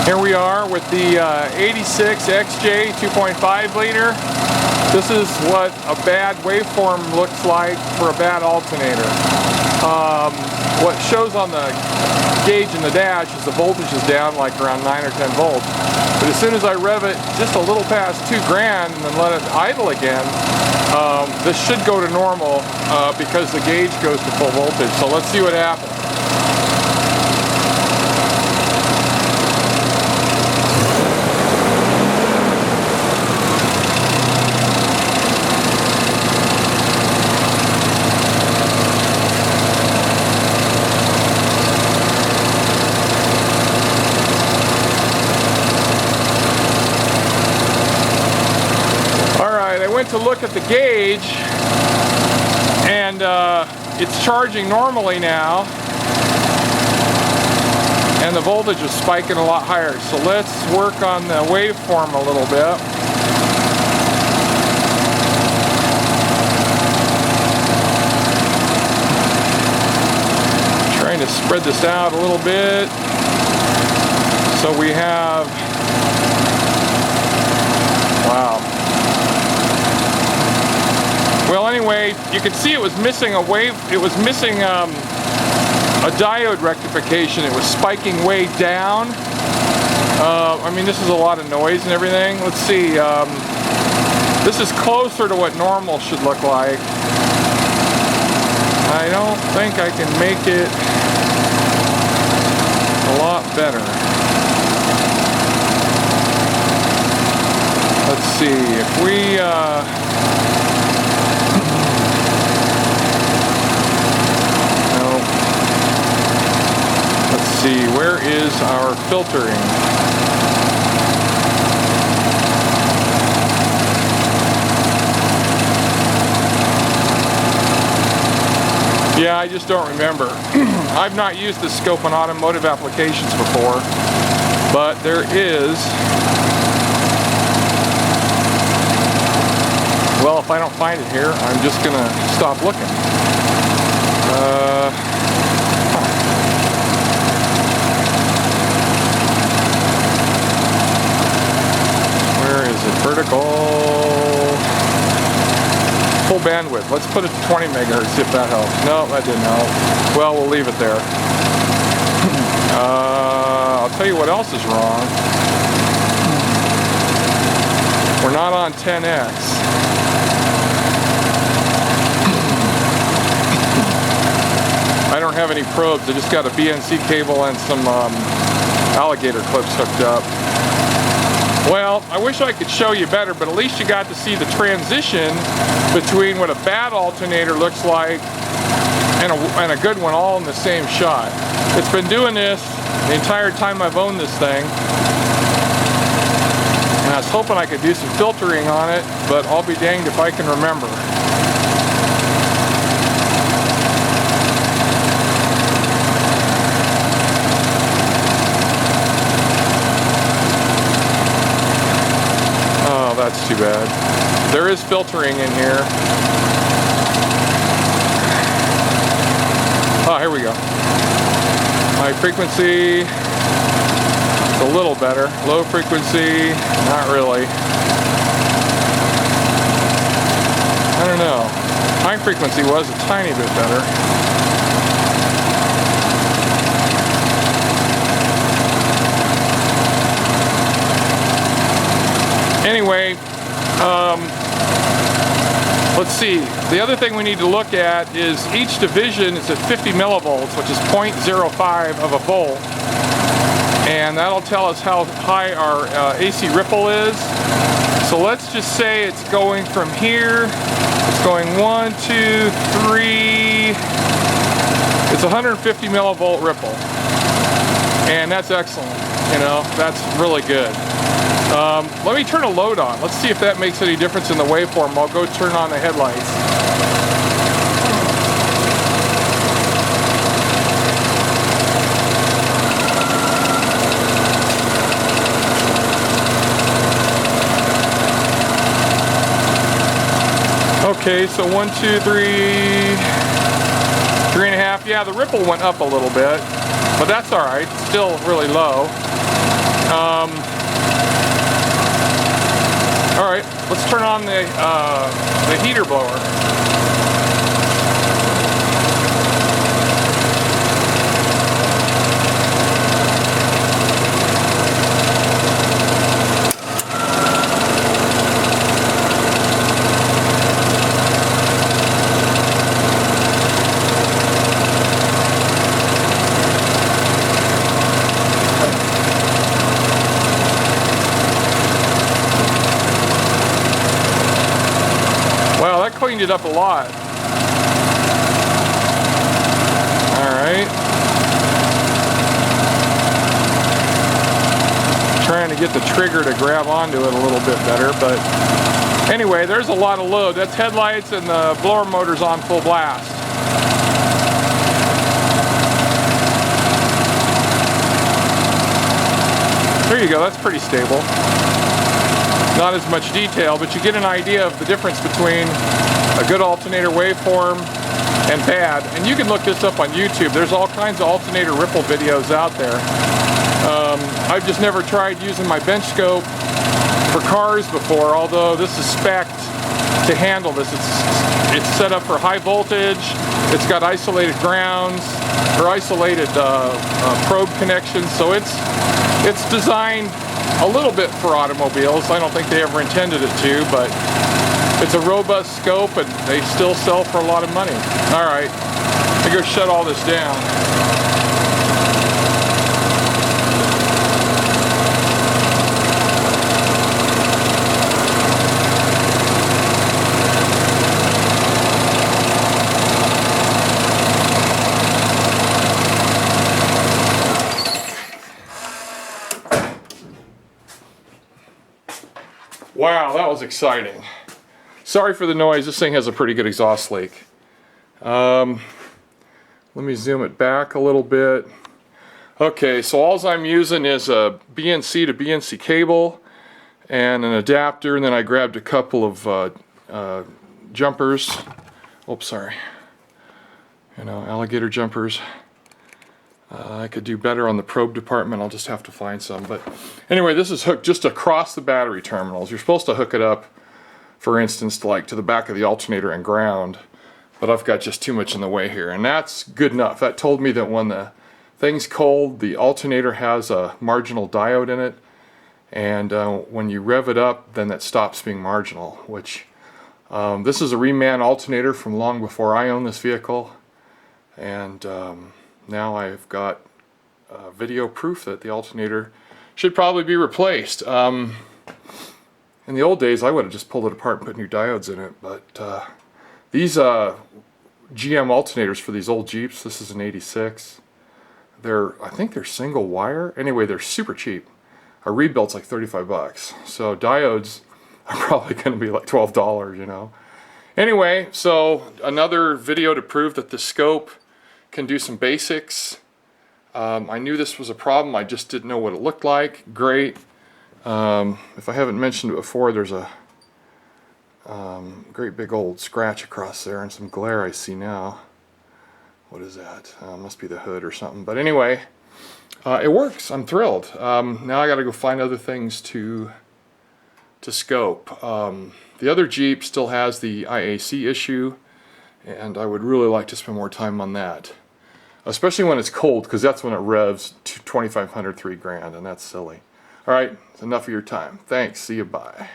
Here we are with the 86 XJ 2.5 liter. This is what a bad waveform looks like for a bad alternator. What shows on the gauge in the dash is the voltage is down like around 9 or 10 volts. But as soon as I rev it just a little past 2 grand and then let it idle again, this should go to normal because the gauge goes to full voltage. So let's see what happens. I went to look at the gauge and it's charging normally now and the voltage is spiking a lot higher. So let's work on the waveform a little bit. Trying to spread this out a little bit so we have, wow. Well, anyway, you can see it was missing a wave. It was missing a diode rectification. It was spiking way down. I mean, this is a lot of noise and everything. Let's see. This is closer to what normal should look like. I don't think I can make it a lot better. Let's see. If we see, where is our filtering? Yeah, I just don't remember. I've not used this scope on automotive applications before, but there is. Well, if I don't find it here, I'm just gonna stop looking. Vertical full bandwidth. Let's put it to 20 megahertz, see if that helps. No, that didn't help. Well, we'll leave it there. I'll tell you what else is wrong. We're not on 10x. I don't have any probes. I just got a BNC cable and some alligator clips hooked up. Well, I wish I could show you better, but at least you got to see the transition between what a bad alternator looks like and a good one all in the same shot. It's been doing this the entire time I've owned this thing. And I was hoping I could do some filtering on it, but I'll be danged if I can remember. That's too bad. There is filtering in here. Oh, here we go. High frequency, it's a little better. Low frequency, not really. I don't know. High frequency was a tiny bit better. Anyway, let's see. The other thing we need to look at is each division is at 50 millivolts, which is 0.05 of a volt. And that'll tell us how high our AC ripple is. So let's just say it's going from here. It's going 1, 2, 3. It's 150 millivolt ripple. And that's excellent. You know, that's really good. Let me turn a load on. Let's see if that makes any difference in the waveform. I'll go turn on the headlights. Okay, so 1, 2, 3, 3.5. Yeah, the ripple went up a little bit, but that's all right. It's still really low. All right, let's turn on the heater blower. Wow, that cleaned it up a lot. Alright. Trying to get the trigger to grab onto it a little bit better, but anyway, there's a lot of load. That's headlights and the blower motor's on full blast. There you go, that's pretty stable. Not as much detail, but you get an idea of the difference between a good alternator waveform and bad. And you can look this up on YouTube. There's all kinds of alternator ripple videos out there. I've just never tried using my bench scope for cars before, although this is spec'd to handle this. It's set up for high voltage. It's got isolated grounds or isolated probe connections, so it's designed a little bit for automobiles. I don't think they ever intended it to, but it's a robust scope and they still sell for a lot of money. Alright, I go shut all this down. Wow, that was exciting. Sorry for the noise, this thing has a pretty good exhaust leak. Let me zoom it back a little bit. Okay, so all I'm using is a BNC to BNC cable and an adapter, and then I grabbed a couple of jumpers. Oops, sorry. You know, alligator jumpers. I could do better on the probe department, I'll just have to find some. But anyway, this is hooked just across the battery terminals. You're supposed to hook it up, for instance, to the back of the alternator and ground, but I've got just too much in the way here, and that's good enough. That told me that when the thing's cold, the alternator has a marginal diode in it, and when you rev it up, then that stops being marginal, which this is a reman alternator from long before I owned this vehicle, and now I've got video proof that the alternator should probably be replaced. In the old days I would have just pulled it apart and put new diodes in it, but these GM alternators for these old Jeeps, this is an 86, I think they're single wire. Anyway, they're super cheap. A rebuild's like 35 bucks. So diodes are probably going to be like $12, you know. Anyway, so another video to prove that the scope can do some basics. I knew this was a problem, I just didn't know what it looked like. Great. If I haven't mentioned it before, there's a great big old scratch across there and some glare I see now. What is that? Must be the hood or something. But anyway, it works. I'm thrilled. Now I got to go find other things to scope. The other Jeep still has the IAC issue, and I would really like to spend more time on that. Especially when it's cold, because that's when it revs to 2,500, $3,000, and that's silly. Alright, that's enough of your time. Thanks, see you, bye.